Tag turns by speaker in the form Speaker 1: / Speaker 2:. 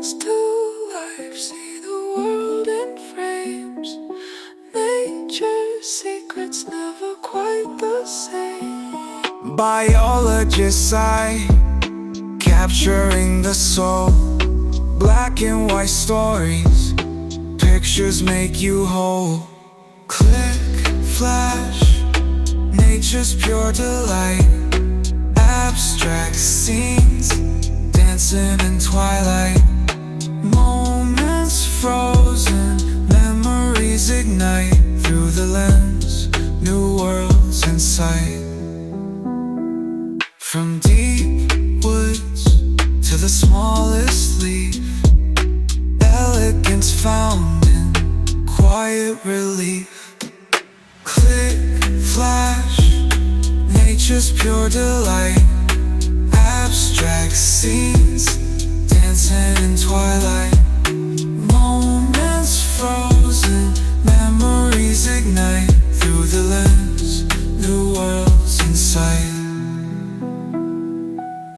Speaker 1: comes to life, see the world in frames. Nature's secrets never quite the same.
Speaker 2: Biologist's eye, capturing the soul. Black and white stories, pictures make you whole. Click, flash, nature's pure delight. Abstract scenes, dancing in twilight. Moments frozen, memories ignite. Through the lens, new worlds in sight. From deep woods to the smallest leaf, elegance found in quiet relief. Click, flash, nature's pure delight. Abstract scenes, dancing in twilight.